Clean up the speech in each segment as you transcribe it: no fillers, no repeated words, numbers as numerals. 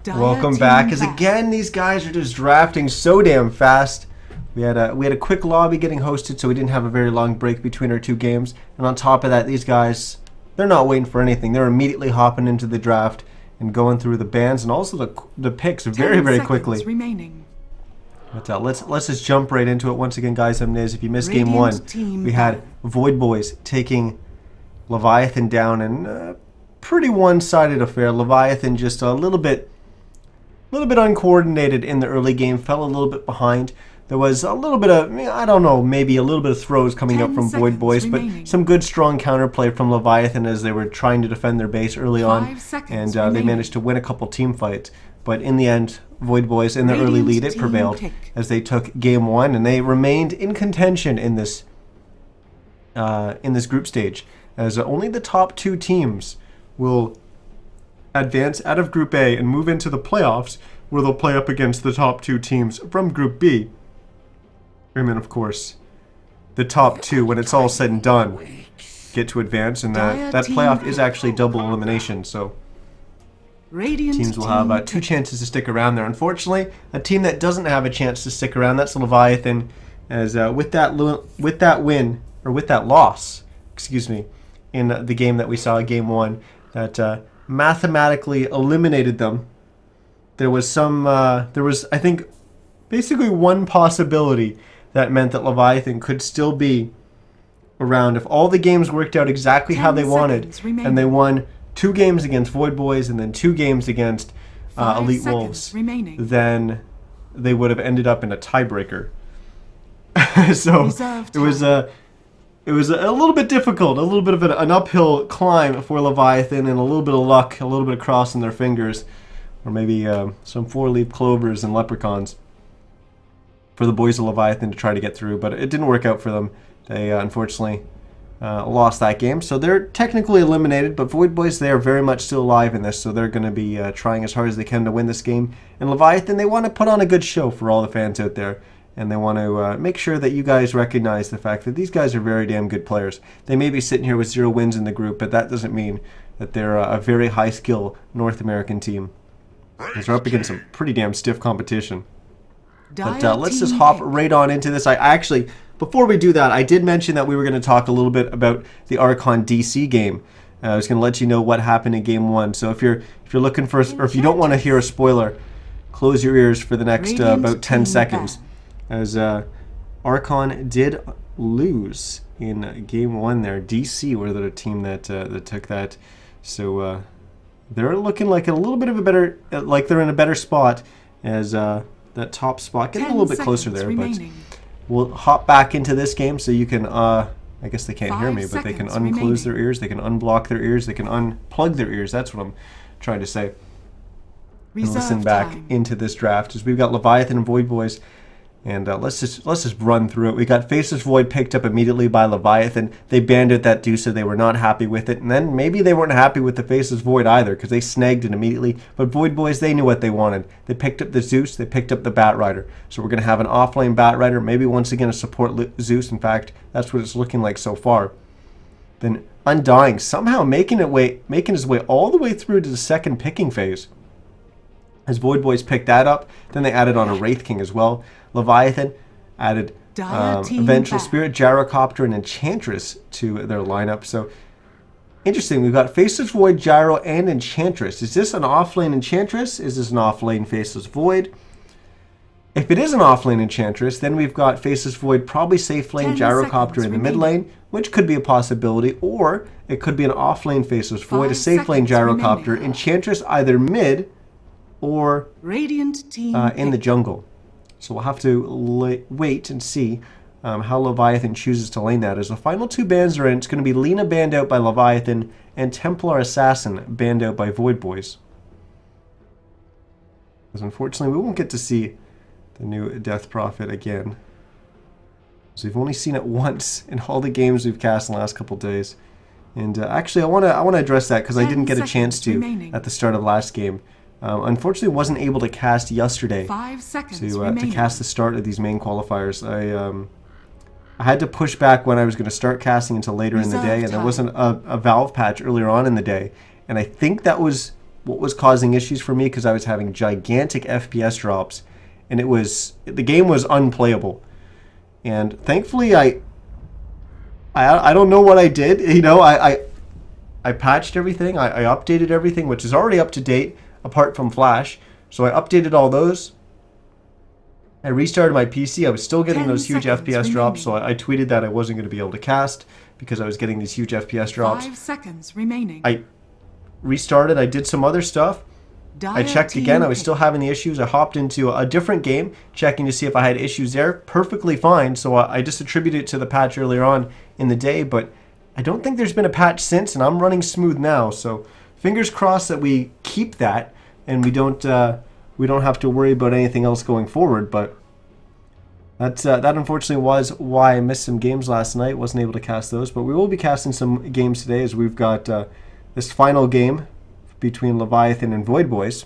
Welcome back, as again these guys are just drafting so damn fast. We had a quick lobby getting hosted, so we didn't have a very long break between our two games. And on top of that, these guys, they're not waiting for anything. They're immediately hopping into the draft and going through the bans and also the picks very quickly. Remaining. But let's just jump right into it. Once again, guys, I'm Niz. If you missed game one, we had Void Boys taking Leviathan down in a pretty one-sided affair. Leviathan just a little bit uncoordinated in the early game, fell a little bit behind. There was a little bit of, I don't know, maybe a little bit of throws coming up from Void Boys, but some good strong counterplay from Leviathan as they were trying to defend their base early on, and they managed to win a couple team fights. But in the end, Void Boys in the early lead, it prevailed as they took game one, and they remained in contention in this group stage, as only the top two teams will advance out of Group A and move into the playoffs, where they'll play up against the top two teams from Group B. And then, of course, the top two, when it's all said and done, get to advance, and that playoff is actually double elimination, so teams will have two chances to stick around there. Unfortunately, a team that doesn't have a chance to stick around, that's Leviathan, as with that loss, excuse me, in the game that we saw, game one, that mathematically eliminated them. There was I think, basically one possibility that meant that Leviathan could still be around if all the games worked out exactly how they wanted, and they won 2 games against Void Boys and then 2 games against Elite Wolves, then they would have ended up in a tiebreaker. So it was a little bit difficult, a little bit of an uphill climb for Leviathan, and a little bit of luck, a little bit of crossing their fingers, or maybe some 4-leaf clovers and leprechauns for the boys of Leviathan to try to get through, but it didn't work out for them. They unfortunately lost that game, so they're technically eliminated, but Void Boys, they are very much still alive in this, so they're going to be trying as hard as they can to win this game. And Leviathan, they want to put on a good show for all the fans out there, and they want to make sure that you guys recognize the fact that these guys are very damn good players. They may be sitting here with 0 wins in the group, but that doesn't mean that they're a very high-skill North American team. They're up against some pretty damn stiff competition. But let's just hop right on into this. I actually, before we do that, I did mention that we were going to talk a little bit about the Archon DC game. I was going to let you know what happened in game 1. So if you're looking for, or if you don't want to hear a spoiler, close your ears for the next about 10 seconds. As Archon did lose in game 1 there. DC were the team that took that. So they're looking like a little bit of a better, like they're in a better spot as that top spot. Getting a little bit closer there, remaining. But we'll hop back into this game so you can, I guess they can't hear me, but they can unclose their ears, they can unblock their ears, they can unplug their ears. That's what I'm trying to say. And listen back into this draft as we've got Leviathan and Void Boys. And let's just run through it. We got Faceless Void picked up immediately by Leviathan. They banned out that Deuce, they were not happy with it. And then maybe they weren't happy with the Faceless Void either, because they snagged it immediately. But Void Boys, they knew what they wanted. They picked up the Zeus, they picked up the Bat Rider. So we're going to have an offlane Bat Rider, maybe once again a support Zeus. In fact, that's what it's looking like so far. Then Undying, somehow making his way all the way through to the second picking phase. As Void Boys picked that up, then they added on a Wraith King as well. Leviathan added Vengeful Spirit, Gyrocopter, and Enchantress to their lineup. So, interesting. We've got Faceless Void, Gyro, and Enchantress. Is this an offlane Enchantress? Is this an offlane Faceless Void? If it is an offlane Enchantress, then we've got Faceless Void, probably safe lane, Gyrocopter in the mid lane, which could be a possibility. Or it could be an offlane Faceless Void, a safe lane Gyrocopter, Enchantress either mid or in the jungle. So we'll have to wait and see how Leviathan chooses to lane that. As the final 2 bans are in, it's going to be Lena banned out by Leviathan and Templar Assassin banned out by Void Boys. Because unfortunately, we won't get to see the new Death Prophet again. So we've only seen it once in all the games we've cast in the last couple days. And actually, I want to address that because I didn't get a chance to at the start of last game. Unfortunately, wasn't able to cast yesterday to cast the start of these main qualifiers. I had to push back when I was going to start casting until later in the day, and there wasn't a Valve patch earlier on in the day. And I think that was what was causing issues for me because I was having gigantic FPS drops, and the game was unplayable. And thankfully, I don't know what I did. You know, I patched everything. I updated everything, which is already up to date apart from Flash. So I updated all those. I restarted my PC. I was still getting those huge FPS drops, so I tweeted that I wasn't going to be able to cast because I was getting these huge FPS drops. 5 seconds remaining. I restarted. I did some other stuff. I checked again. I was still having the issues. I hopped into a different game, checking to see if I had issues there. Perfectly fine. So I just attributed it to the patch earlier on in the day, but I don't think there's been a patch since, and I'm running smooth now. So fingers crossed that we keep that and we don't have to worry about anything else going forward. But that unfortunately was why I missed some games last night. Wasn't able to cast those, but we will be casting some games today as we've got this final game between Leviathan and Void Boys.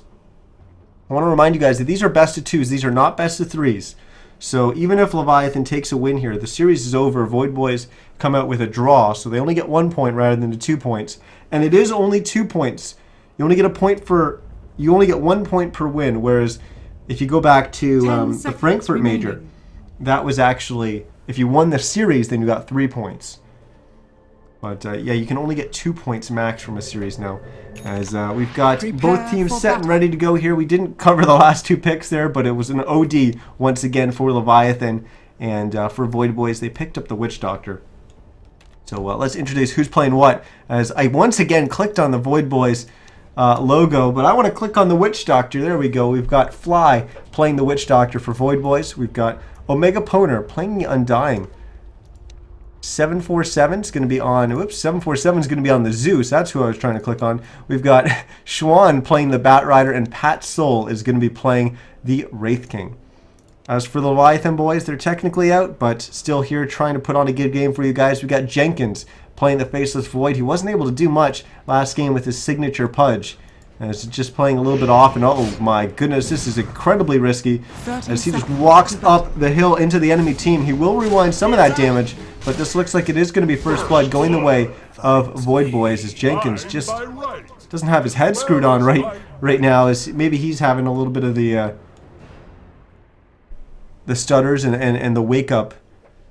I want to remind you guys that these are best of 2s. These are not best of 3s. So even if Leviathan takes a win here, the series is over. Void Boys come out with a draw, so they only get 1 point rather than the 2 points. And it is only 2 points. You only get 1 point per win, whereas if you go back to the Frankfurt Major, that was actually, if you won the series, then you got 3 points. But yeah, you can only get 2 points max from a series now, as we've got both teams set and ready to go here. We didn't cover the last 2 picks there, but it was an OD once again for Leviathan, and for Void Boys, they picked up the Witch Doctor. So let's introduce who's playing what, as I once again clicked on the Void Boys logo, but I want to click on the Witch Doctor. There we go. We've got Fly playing the Witch Doctor for Void Boys. We've got Omega Poner playing the Undying. 747 is going to be on. Whoops, 747 is going to be on the Zeus. That's who I was trying to click on. We've got Schwan playing the Bat Rider, and Pat Soul is going to be playing the Wraith King. As for the Leviathan boys, they're technically out, but still here trying to put on a good game for you guys. We've got Jenkins playing the Faceless Void. He wasn't able to do much last game with his signature Pudge. As just playing a little bit off, and oh my goodness, this is incredibly risky. As he just walks up the hill into the enemy team. He will rewind some of that damage, but this looks like it is going to be first blood going the way of Void Boys, as Jenkins just doesn't have his head screwed on right now, as maybe he's having a little bit of the stutters and the wake up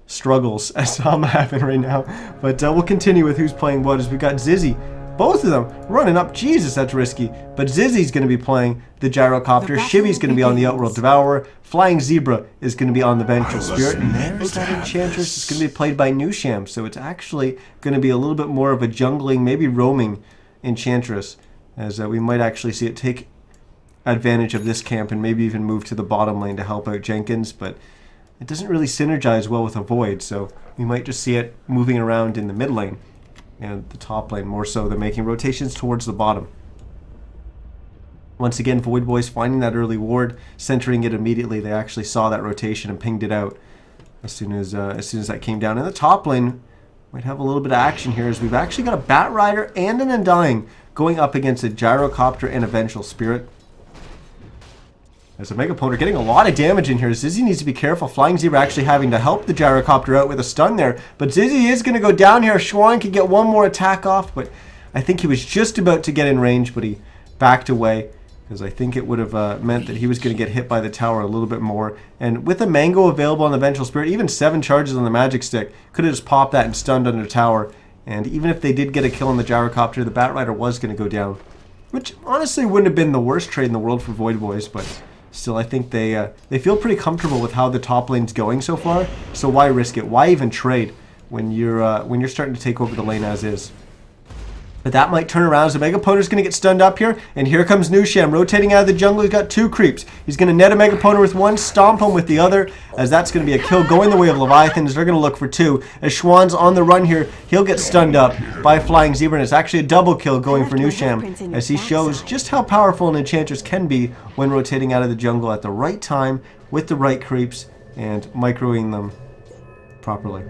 struggles as I'm having right now. But we'll continue with who's playing what, as we've got Zizzy. Both of them running up. Jesus, that's risky. But Zizzy's going to be playing the Gyrocopter. Shibby's going to be on the Outworld Devourer. Flying Zebra is going to be on the Vengeful Spirit. And there's that Enchantress. It's going to be played by Newsham. So it's actually going to be a little bit more of a jungling, maybe roaming Enchantress. As we might actually see it take advantage of this camp and maybe even move to the bottom lane to help out Jenkins. But it doesn't really synergize well with a Void. So we might just see it moving around in the mid lane and the top lane more so than making rotations towards the bottom. Once again, Void Boys finding that early ward, centering it immediately. They actually saw that rotation and pinged it out as soon as that came down. In the top lane, might have a little bit of action here, as we've actually got a Bat Rider and an Undying going up against a Gyrocopter and a Vengeful Spirit. As a Mega Poner getting a lot of damage in here. Zizzy needs to be careful. Flying Zebra actually having to help the Gyrocopter out with a stun there. But Zizzy is going to go down here. Schwan can get one more attack off, but I think he was just about to get in range, but he backed away, because I think it would have meant that he was going to get hit by the tower a little bit more. And with a Mango available on the Vengeful Spirit, even 7 charges on the Magic Stick, could have just popped that and stunned under tower. And even if they did get a kill on the Gyrocopter, the Bat Rider was going to go down. Which honestly wouldn't have been the worst trade in the world for Void Boys, but still, I think they feel pretty comfortable with how the top lane's going so far. So why risk it? Why even trade when you're starting to take over the lane as is? But that might turn around as the Mega Poner's going to get stunned up here. And here comes Newsham rotating out of the jungle. He's got 2 creeps. He's going to net a Mega Poner with 1, stomp him with the other, as that's going to be a kill going the way of Leviathan, as they're going to look for 2. As Schwan's on the run here, he'll get stunned up by Flying Zebra, and it's actually a double kill going for Newsham, as he shows just how powerful an Enchantress can be when rotating out of the jungle at the right time with the right creeps and microing them properly.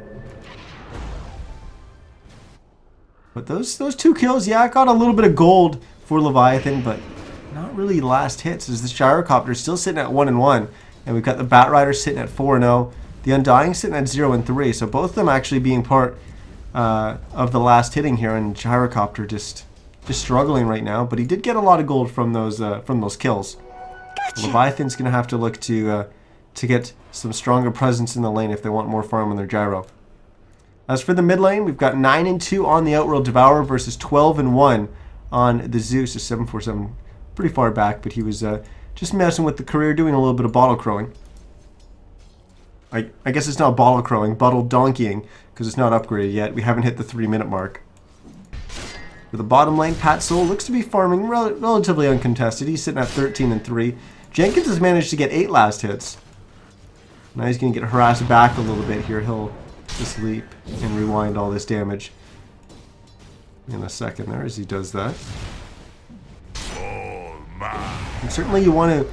But those 2 kills, yeah, I got a little bit of gold for Leviathan, but not really last hits, as the Gyrocopter is still sitting at 1-1, and we've got the Bat Rider sitting at 4-0, the Undying sitting at 0-3, so both of them actually being part of the last hitting here, and Gyrocopter just is struggling right now, but he did get a lot of gold from those kills. Gotcha. Leviathan's going to have to look to get some stronger presence in the lane if they want more farm on their gyro. As for the mid lane, we've got 9-2 on the Outworld Devourer versus 12-1 on the Zeus. A 747, pretty far back, but he was just messing with the career, doing a little bit of bottle crowing. I guess it's not bottle crowing, bottle donkeying, because it's not upgraded yet. We haven't hit the 3-minute mark. For the bottom lane, Pat Soul looks to be farming relatively uncontested. He's sitting at 13-3. Jenkins has managed to get 8 last hits. Now he's going to get harassed back a little bit here. He'll just leap and rewind all this damage in a second there as he does that. And certainly you want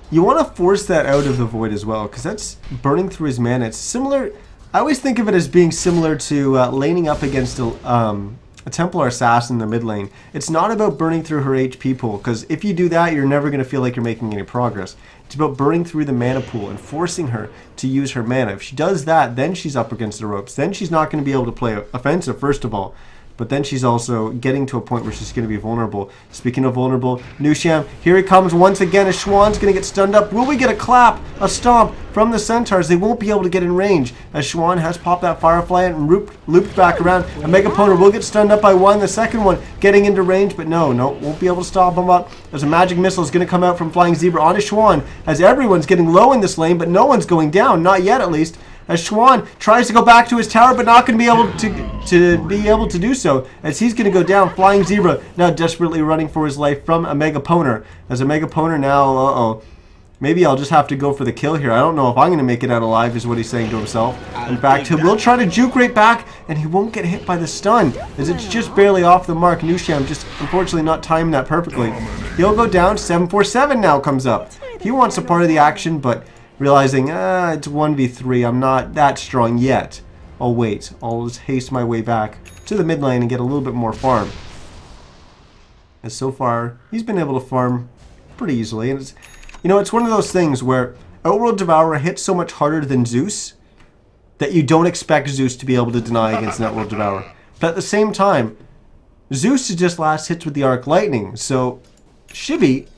to force that out of the void as well, because that's burning through his mana. It's similar. I always think of it as being similar to laning up against a Templar Assassin in the mid lane. It's not about burning through her HP pool, because if you do that, you're never going to feel like you're making any progress. It's about burning through the mana pool and forcing her to use her mana. If she does that, then she's up against the ropes. Then she's not going to be able to play offensive, first of all. But then she's also getting to a point where she's going to be vulnerable. Speaking of vulnerable, Nusham, here he comes once again as Schwann's going to get stunned up. Will we get a clap, a stomp from the Centaurs? They won't be able to get in range as Schwann has popped that Firefly and looped back around. A Megaponer will get stunned up by one. The second one getting into range, but no, won't be able to stop him up. There's a magic missile is going to come out from Flying Zebra onto Schwann as everyone's getting low in this lane, but no one's going down, not yet at least. As Schwann tries to go back to his tower, but not going to be able to do so, as he's going to go down. Flying Zebra now desperately running for his life from a Megaponer. As a Megaponer now, maybe I'll just have to go for the kill here. I don't know if I'm going to make it out alive, is what he's saying to himself. In fact, he will try to juke right back, and he won't get hit by the stun, as it's just barely off the mark. Nusham just unfortunately not timing that perfectly. He'll go down. 747 now comes up. He wants a part of the action, but realizing, it's 1v3, I'm not that strong yet. I'll wait. I'll just haste my way back to the mid lane and get a little bit more farm. As so far, he's been able to farm pretty easily. And it's one of those things where Outworld Devourer hits so much harder than Zeus that you don't expect Zeus to be able to deny against an Outworld Devourer. But at the same time, Zeus is just last hits with the Arc Lightning, so Shibby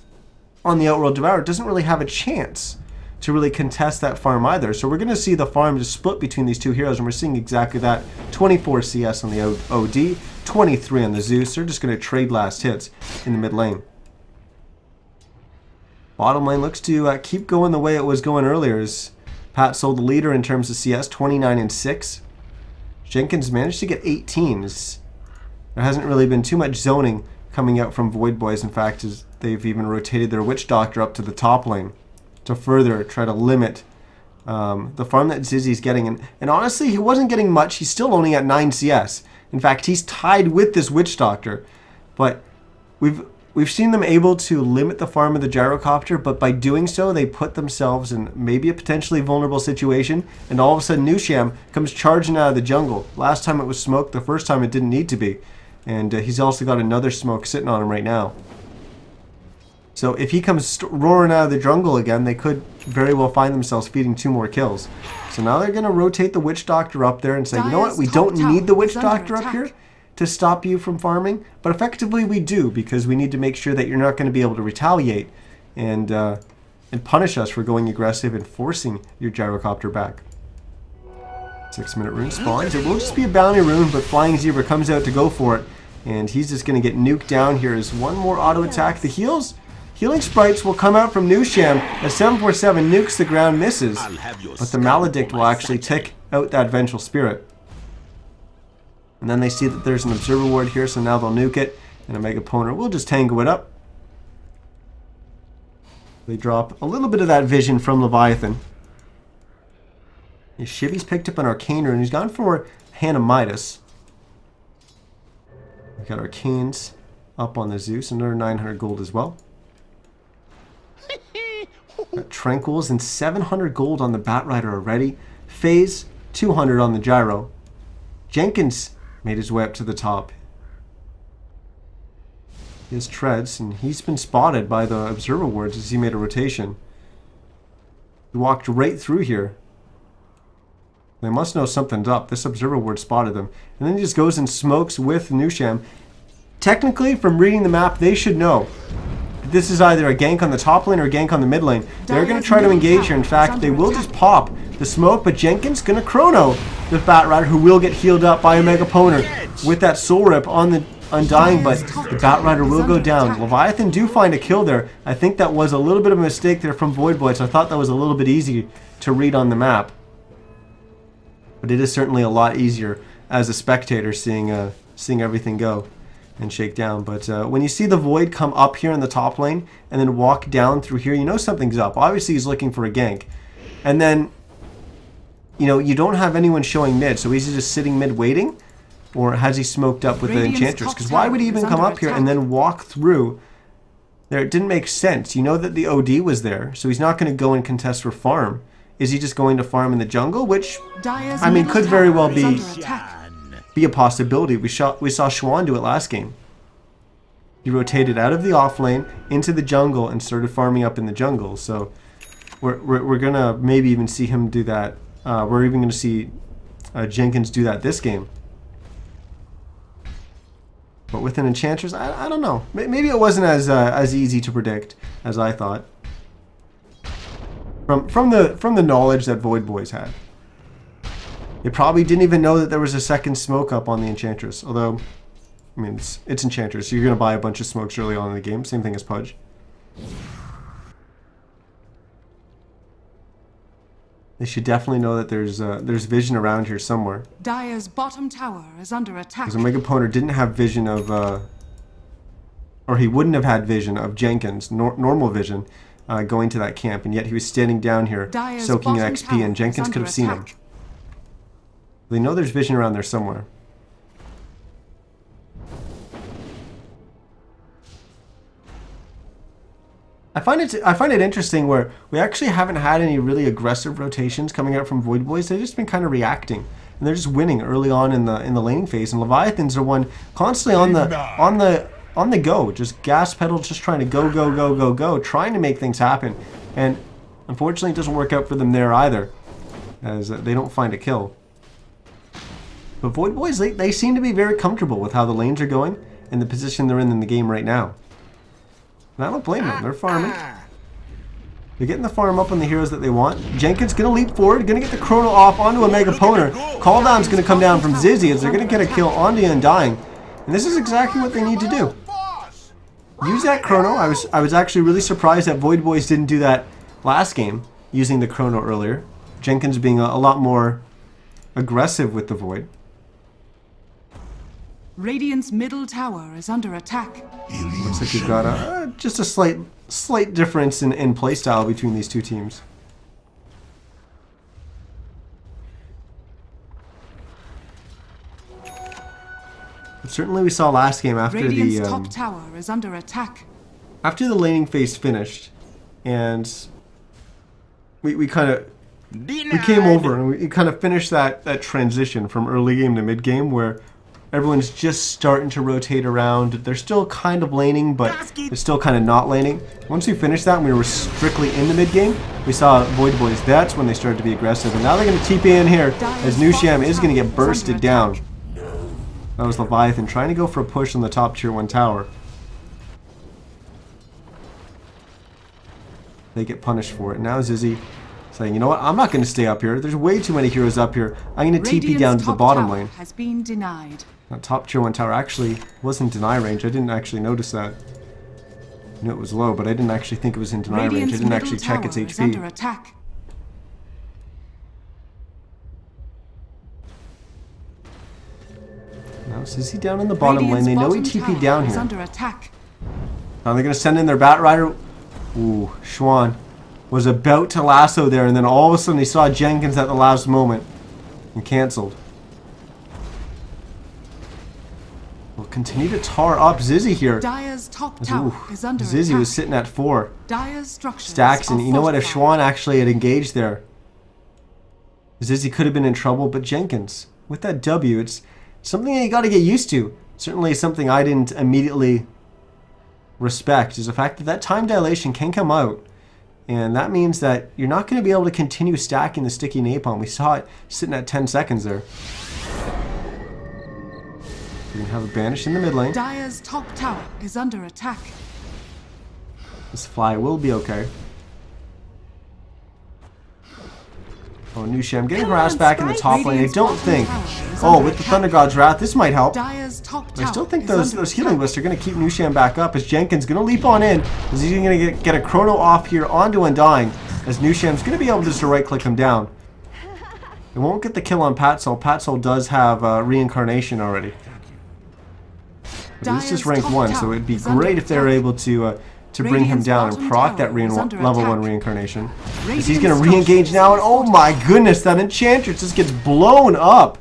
on the Outworld Devourer doesn't really have a chance to really contest that farm either. So we're going to see the farm just split between these two heroes, and we're seeing exactly that. 24 CS on the OD, 23 on the Zeus. They're just going to trade last hits in the mid lane. Bottom lane looks to keep going the way it was going earlier, as Pat sold the leader in terms of CS, 29-6. Jenkins managed to get 18s. There hasn't really been too much zoning coming out from Void Boys. In fact, as they've even rotated their Witch Doctor up to the top lane to further try to limit the farm that Zizzy's getting. And honestly, he wasn't getting much. He's still only at 9 CS. In fact, he's tied with this Witch Doctor. But we've seen them able to limit the farm of the Gyrocopter, but by doing so, they put themselves in maybe a potentially vulnerable situation, and all of a sudden Nusham comes charging out of the jungle. Last time it was smoke, the first time it didn't need to be. And he's also got another smoke sitting on him right now. So if he comes roaring out of the jungle again, they could very well find themselves feeding 2 more kills. So now they're going to rotate the Witch Doctor up there and say, you know what, we don't need the Witch Doctor up here to stop you from farming, but effectively we do, because we need to make sure that you're not going to be able to retaliate and punish us for going aggressive and forcing your Gyrocopter back. 6-minute rune spawns. It will just be a bounty rune, but Flying Zebra comes out to go for it, and he's just going to get nuked down here as one more auto attack. The healing sprites will come out from Nusham as 747 nukes the ground, misses, but the Maledict will actually take out that Vengeful Spirit. And then they see that there's an Observer Ward here, so now they'll nuke it, and a Megaponer will just tango it up. They drop a little bit of that vision from Leviathan. Shivy's picked up an Arcane Rune. He's gone for Hand of Midas. We've got Arcanes up on the Zeus, another 900 gold as well. Got Tranquils and 700 gold on the Batrider already. Phase, 200 on the Gyro. Jenkins made his way up to the top. He has treads, and he's been spotted by the Observer Wards as he made a rotation. He walked right through here. They must know something's up. This Observer Ward spotted them. And then he just goes and smokes with Nusham. technically, from reading the map, they should know this is either a gank on the top lane or a gank on the mid lane. They're going to try to engage here. In fact, they will just pop the smoke, but Jenkins going to chrono the Batrider, who will get healed up by a Megaponer with that Soul Rip on the Undying, but the Batrider will go down. Leviathan do find a kill there. I think that was a little bit of a mistake there from Voidboy, so I thought that was a little bit easy to read on the map. But it is certainly a lot easier as a spectator seeing everything go and shake down. But when you see the Void come up here in the top lane and then walk down through here, you know something's up. Obviously he's looking for a gank. And then, you know, you don't have anyone showing mid, so is he just sitting mid waiting? Or has he smoked up with the Enchantress? Because why would he even come up here and then walk through there? It didn't make sense. You know that the OD was there, so he's not going to go and contest for farm. Is he just going to farm in the jungle? Which, I mean, could very well be a possibility. We saw Schwan do it last game. He rotated out of the off lane into the jungle and started farming up in the jungle. So we're going to maybe even see him do that. We're even going to see Jenkins do that this game. But with an Enchantress, I don't know. Maybe it wasn't as easy to predict as I thought. From the knowledge that Void Boys had. They probably didn't even know that there was a second smoke up on the Enchantress. Although, I mean, it's Enchantress, so you're going to buy a bunch of smokes early on in the game. Same thing as Pudge. They should definitely know that there's vision around here somewhere. Dire's bottom tower is under attack. Because the Megaponer didn't have vision of, or he wouldn't have had vision of Jenkins, normal vision, going to that camp, and yet he was standing down here Dire's soaking in XP, and Jenkins could have seen him. They know there's vision around there somewhere. I find it interesting where we actually haven't had any really aggressive rotations coming out from Void Boys. They've just been kind of reacting, and they're just winning early on in the laning phase. And Leviathans are one constantly on the go, just gas pedal, just trying to go, trying to make things happen. And unfortunately, it doesn't work out for them there either, as they don't find a kill. But Void Boys, they seem to be very comfortable with how the lanes are going and the position they're in the game right now. And I don't blame them. They're farming. They're getting the farm up on the heroes that they want. Jenkins going to leap forward, going to get the chrono off onto a Megaponer. Cooldown's going to come down from Zizzy as they're going to get a kill on the Undying. And this is exactly what they need to do. Use that chrono. I was actually really surprised that Void Boys didn't do that last game, using the chrono earlier. Jenkins being a lot more aggressive with the Void. Radiant's middle tower is under attack. Looks like we've got just a slight difference in playstyle between these two teams. But certainly we saw last game after Radiant's top tower is under attack. After the laning phase finished, and we kind of came over and we kind of finished that transition from early game to mid game where everyone's just starting to rotate around. They're still kind of laning, but they're still kind of not laning. Once we finished that and we were strictly in the mid game, we saw Void Boys. That's when they started to be aggressive. And now they're going to TP in here as Nusham is going to get bursted down. That was Leviathan trying to go for a push on the top tier 1 tower. They get punished for it. Now Zizzy saying, you know what, I'm not going to stay up here. There's way too many heroes up here. I'm going to TP down to the bottom lane. Has been denied. That top tier 1 tower actually wasn't deny range. I didn't actually notice that. I knew it was low, but I didn't actually think it was in deny range. I didn't actually check its HP. Under attack. Now Zizzy down in the bottom lane. They know he TP'd down here. Under attack. Now they're going to send in their Batrider. Ooh, Schwan was about to lasso there, and then all of a sudden he saw Jenkins at the last moment and canceled. We'll continue to tar up Zizzy here. Dire's top tower is under Zizzy attack. was sitting at 4 Dire's structures stacks, and you know what? If fortified. Schwan actually had engaged there, Zizzy could have been in trouble. But Jenkins, with that W, it's something that you got to get used to. Certainly something I didn't immediately respect is the fact that that time dilation can come out. And that means that you're not going to be able to continue stacking the sticky napalm. We saw it sitting at 10 seconds there. We can have a banish in the mid lane. Dire's top tower is under attack. This fly will be okay. Oh, Nusham getting harassed back in the top lane. I don't think. Oh, with the Thunder God's Wrath, this might help. Dire's top I still tower think is those healing lists are going to keep Nusham back up as Jenkins going to leap on in. As he's going to get a chrono off here onto Undying. As Nusham's going to be able just to right click him down. It won't get the kill on Patsol. Patsol does have reincarnation already. But this is rank 1, so it'd be great if they were able to bring him down and proc that level 1 reincarnation. As he's going to re-engage now, and oh my goodness, that Enchantress just gets blown up.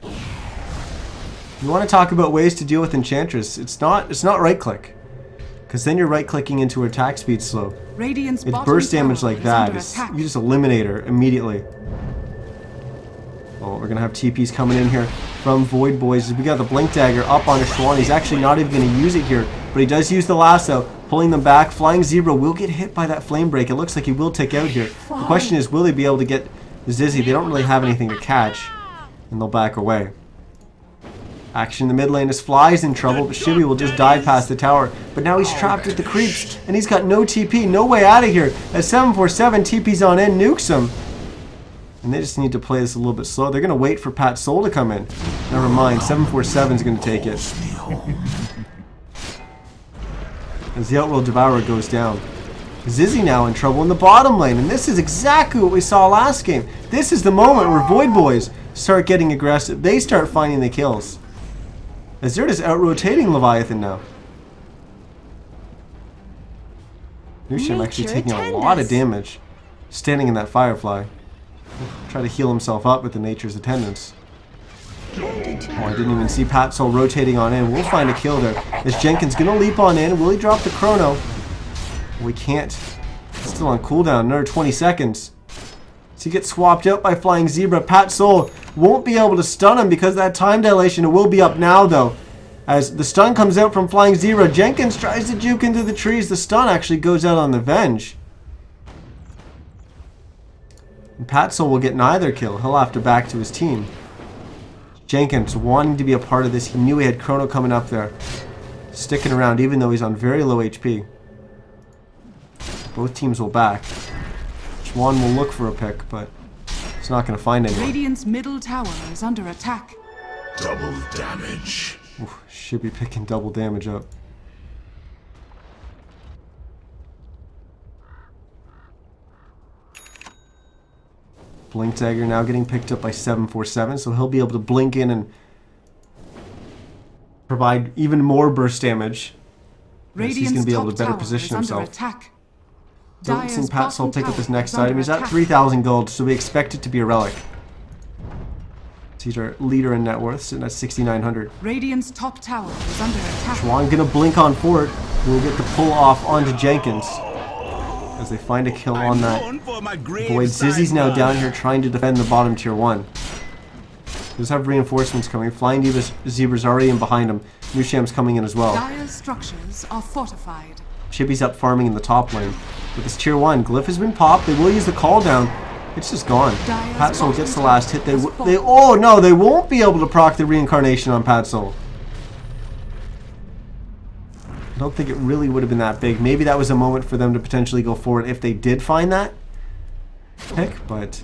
You want to talk about ways to deal with Enchantress? It's not right click, because then you're right clicking into her attack speed slow. It's burst damage like that. You just eliminate her immediately. Well, we're going to have TPs coming in here from Void Boys. We got the Blink Dagger up on Schwan. He's actually not even going to use it here, but he does use the lasso, pulling them back. Flying Zebra will get hit by that Flame Break. It looks like he will tick out here. The question is, will they be able to get Zizzy? They don't really have anything to catch, and they'll back away. Action in the mid lane is Fly's in trouble, but Shibi will just dive past the tower. But now he's trapped with the creeps, and he's got no TP, no way out of here. As 747 TPs on in, nukes him. And they just need to play this a little bit slow. They're going to wait for Pat Soul to come in. Never mind, 747 is going to take it. As the Outworld Devourer goes down. Zizzy now in trouble in the bottom lane. And this is exactly what we saw last game. This is the moment where Void Boys start getting aggressive. They start finding the kills. As they're just out-rotating Leviathan now. Nusham actually taking a lot of damage. Standing in that Firefly. Try to heal himself up with the Nature's Attendance. Oh, I didn't even see Pat Soul rotating on in. We'll find a kill there. Is Jenkins going to leap on in? Will he drop the chrono? We can't. Still on cooldown. Another 20 seconds. As he gets swapped out by Flying Zebra. Pat Soul won't be able to stun him because of that time dilation. It will be up now, though. As the stun comes out from Flying Zebra, Jenkins tries to juke into the trees. The stun actually goes out on the Venge. And Patsol will get neither kill. He'll have to back to his team. Jenkins wanting to be a part of this. He knew he had Chrono coming up there. Sticking around even though he's on very low HP. Both teams will back. Schwan will look for a pick, but he's not going to find anyone. Radiant's middle tower is under attack. Double damage. Oof, should be picking double damage up. Blink Dagger now getting picked up by 747, so he'll be able to blink in and provide even more burst damage. He's going to be able to better position himself. Don't see Patsol pick up his next item. He's at 3,000 gold, so we expect it to be a relic. He's our leader in net worth, sitting at 6,900. Radiant's top tower is under attack. Schwan gonna blink on forward. We'll get the pull off onto Jenkins as they find a kill on that Void. Zizzy's now down here trying to defend the bottom tier 1. Does have reinforcements coming. Flying Zebra's already in behind him. Nusham's coming in as well. Dire's structures are fortified. Chippy's up farming in the top lane. With this tier 1, Glyph has been popped. They will use the call down. It's just gone. Patsol gets the last hit. Oh no, they won't be able to proc the reincarnation on Patsol. I don't think it really would have been that big. Maybe that was a moment for them to potentially go forward if they did find that pick, but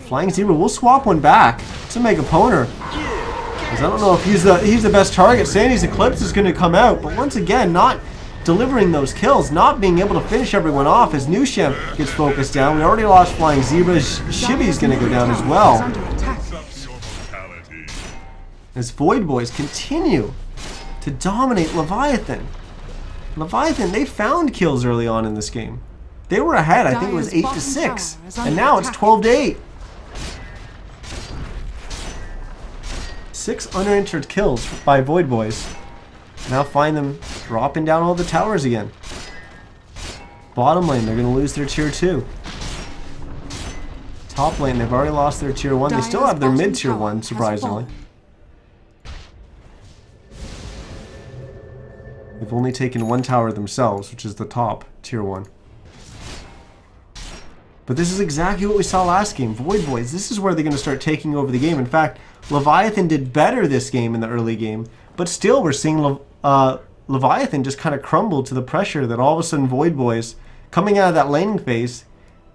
Flying Zebra will swap one back to Mega Poner. Because I don't know if he's the best target. Sandy's Eclipse is going to come out, but once again, not delivering those kills, not being able to finish everyone off as Nusham gets focused down. We already lost Flying Zebra. Shibi's going to go down as well. As Void Boys continue to dominate Leviathan. Leviathan, they found kills early on in this game. They were ahead, I think it was 8-6. And now it's 12-8. 6 unentered kills by Void Boys. Now find them dropping down all the towers again. Bottom lane, they're going to lose their tier 2. Top lane, they've already lost their tier 1. They still have their mid tier 1, surprisingly. They've only taken one tower themselves, which is the top tier 1. But this is exactly what we saw last game. Void Boys, this is where they're going to start taking over the game. In fact, Leviathan did better this game in the early game, But still, we're seeing Leviathan just kind of crumble to the pressure that all of a sudden Void Boys, coming out of that laning phase,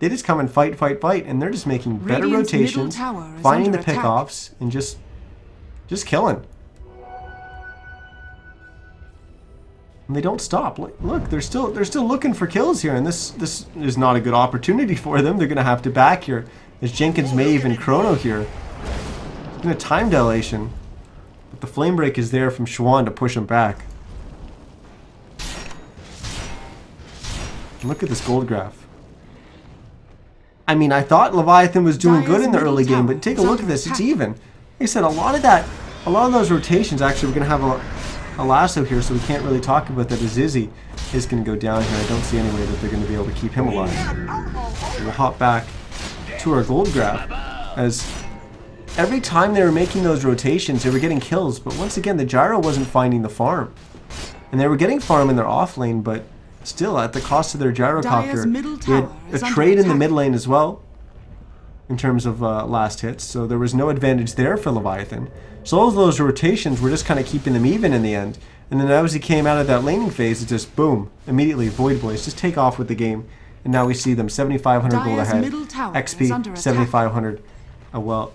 they just come and fight, and they're just making better Radiant's middle rotations, tower is finding the under attack. pickoffs, and just killing. And they don't stop. Look, they're still looking for kills here, and this is not a good opportunity for them. They're gonna have to back here. There's Jenkins, Maeve, and Chrono here. It's gonna time dilation, but the flame break is there from Schwan to push him back. And look at this gold graph. I mean, I thought Leviathan was doing good in the early game, but take a look at this. It's even. Like I said, a lot of those rotations. Actually, we're gonna have a lasso here, so we can't really talk about that. As Izzy is going to go down here. I don't see any way that they're going to be able to keep him alive. We'll hop back to our gold graph, as every time they were making those rotations, they were getting kills, but once again, the gyro wasn't finding the farm. And they were getting farm in their off lane, but still at the cost of their gyrocopter. We had a trade in the mid lane as well, in terms of last hits, so there was no advantage there for Leviathan. So all of those rotations were just kind of keeping them even in the end. And then as he came out of that laning phase, it just boom, immediately Void Boys just take off with the game. And now we see them 7,500 gold ahead, XP 7,500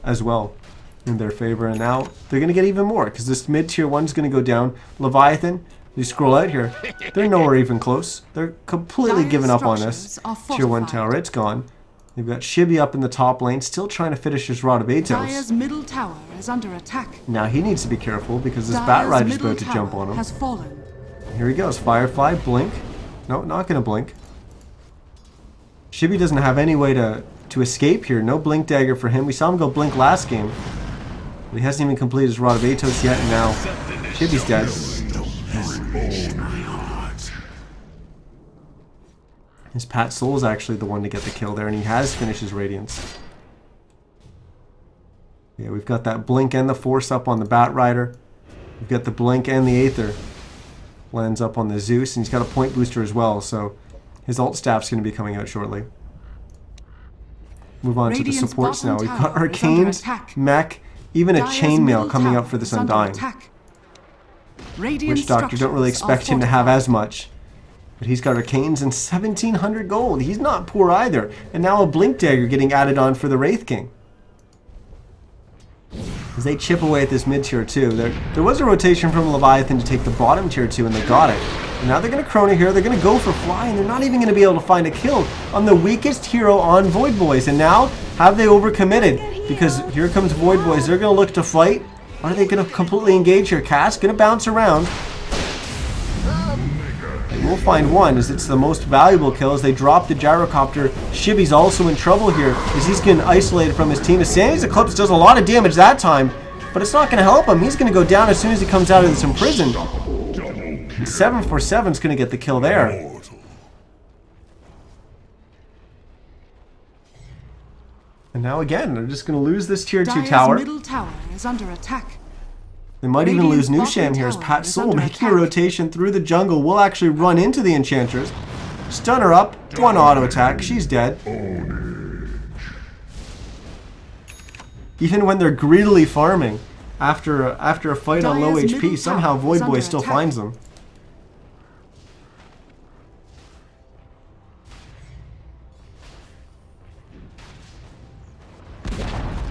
as well in their favor. And now they're going to get even more, because this mid tier 1's going to go down. Leviathan, you scroll out here, they're nowhere even close. They're completely giving up on us. Tier 1 tower, it's gone. They've got Shibi up in the top lane, still trying to finish his Rod of Atos. Dire's middle tower is under attack. Now he needs to be careful, because this Bat Rider's about to jump on him. Has fallen. Here he goes, Firefly, blink. No, not gonna blink. Shibi doesn't have any way to escape here. No blink dagger for him. We saw him go blink last game, but he hasn't even completed his Rod of Atos yet, and now Shibi's dead. His Pat Soul is actually the one to get the kill there, and he has finished his Radiance. Yeah, we've got that Blink and the Force up on the Bat Rider. We've got the Blink and the Aether. Lands up on the Zeus, and he's got a point booster as well, so his ult staff's going to be coming out shortly. Move on to the supports now. We've got Arcanes, Mech, even a Chainmail coming up for this Undying. Witch Doctor, don't really expect him to have as much. But he's got Arcanes and 1,700 gold. He's not poor either. And now a Blink Dagger getting added on for the Wraith King. As they chip away at this mid tier 2. There was a rotation from Leviathan to take the bottom tier 2, and they got it. And now they're going to Chrono here. They're going to go for Fly, and they're not even going to be able to find a kill on the weakest hero on Void Boys. And now, have they overcommitted? Because here comes Void Boys. They're going to look to fight. Are they going to completely engage here? Cass going to bounce around. We'll find one, as it's the most valuable kill as they drop the gyrocopter. Shibi's also in trouble here as he's getting isolated from his team. Sandy's Eclipse does a lot of damage that time, but it's not going to help him. He's going to go down as soon as he comes out of this imprisoned. 747's going to get the kill there. And now again, they're just going to lose this tier 2 tower. Middle tower is under attack. They might even lose Nusham here as Pat Soul making a rotation through the jungle. Will actually run into the Enchantress. Stun her up. One auto attack. She's dead. Even when they're greedily farming after a fight on low HP, somehow Void Boy still finds them.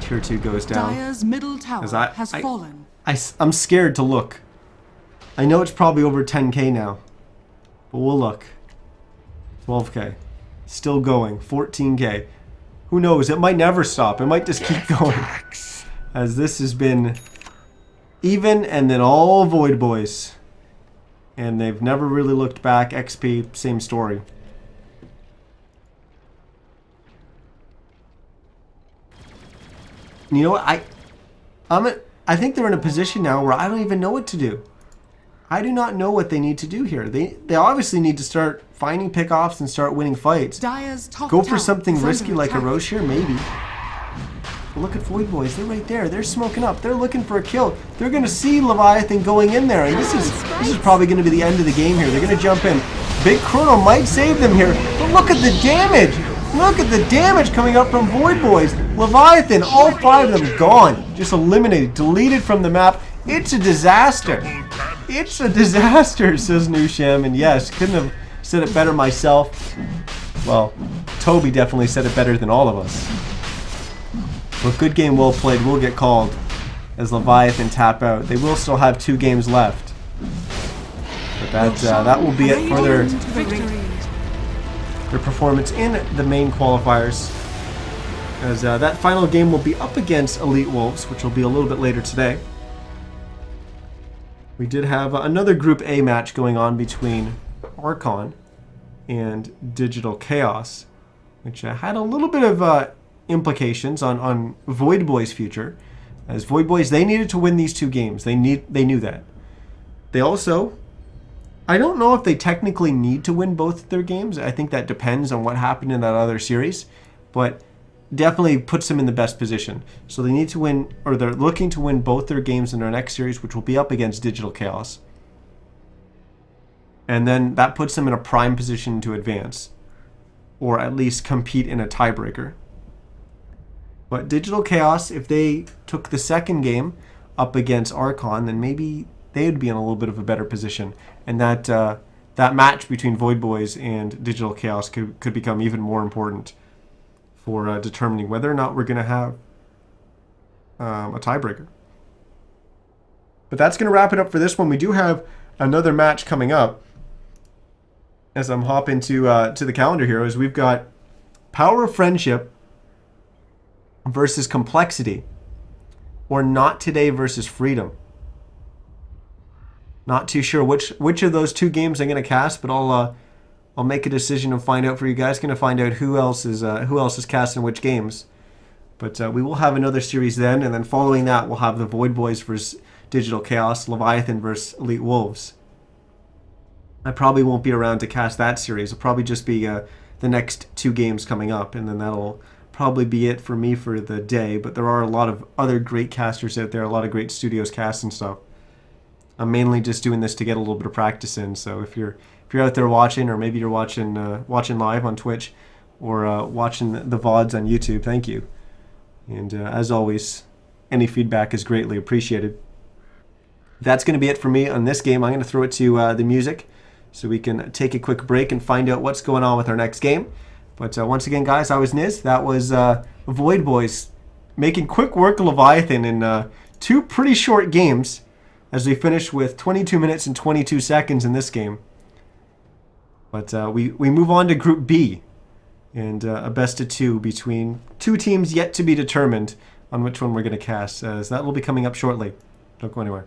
Tier 2 goes down. Dire's middle tower has fallen. I'm scared to look. I know it's probably over 10k now, but we'll look. 12k. Still going. 14k. Who knows? It might never stop. It might just keep going. As this has been even and then all Void Boys. And they've never really looked back. XP, same story. You know what? I think they're in a position now where I don't even know what to do. I do not know what they need to do here. They obviously need to start finding pickoffs and start winning fights. Go for something risky like a Roche here, maybe. But look at Void Boys. They're right there. They're smoking up. They're looking for a kill. They're going to see Leviathan going in there. And this is probably going to be the end of the game here. They're going to jump in. Big Chrono might save them here. But look at the damage. Look at the damage coming up from Void Boys. Leviathan, all 5 of them gone. Just eliminated, deleted from the map It's a disaster. It's a disaster, says New Sham. And yes, couldn't have said it better myself. Well, Toby definitely said it better than all of us. But good game, well played will get called as Leviathan tap out. They will still have 2 games left. But that will be it for their performance in the main qualifiers. As that final game will be up against Elite Wolves, which will be a little bit later today. We did have another Group A match going on between Archon and Digital Chaos, which had a little bit of implications on Void Boy's future. As Void Boys, they needed to win these 2 games. They knew that. They also, I don't know if they technically need to win both their games. I think that depends on what happened in that other series, but definitely puts them in the best position. So they need to win, or they're looking to win both their games in their next series, which will be up against Digital Chaos. And then that puts them in a prime position to advance, or at least compete in a tiebreaker. But Digital Chaos, if they took the second game up against Archon, then maybe they would be in a little bit of a better position. And that match between Void Boys and Digital Chaos could become even more important for determining whether or not we're going to have a tiebreaker. But that's going to wrap it up for this one. We do have another match coming up. As I'm hopping to the calendar here, is we've got Power of Friendship versus Complexity, or Not Today versus Freedom. Not too sure which of those 2 games I'm going to cast, but I'll make a decision and find out for you guys. Going to find out who else is casting which games. But we will have another series then, and then following that we'll have the Void Boys versus Digital Chaos, Leviathan versus Elite Wolves. I probably won't be around to cast that series. It'll probably just be the next 2 games coming up, and then that'll probably be it for me for the day. But there are a lot of other great casters out there, a lot of great studios casting stuff. I'm mainly just doing this to get a little bit of practice in. So if you're out there watching, or maybe you're watching live on Twitch, or watching the VODs on YouTube, thank you. And as always, any feedback is greatly appreciated. That's going to be it for me on this game. I'm going to throw it to the music so we can take a quick break and find out what's going on with our next game. But once again, guys, I was Niz. That was Void Boys making quick work of Leviathan in 2 pretty short games, as we finish with 22 minutes and 22 seconds in this game. But we move on to Group B, and a best of 2 between 2 teams yet to be determined on which one we're going to cast, as that will be coming up shortly. Don't go anywhere.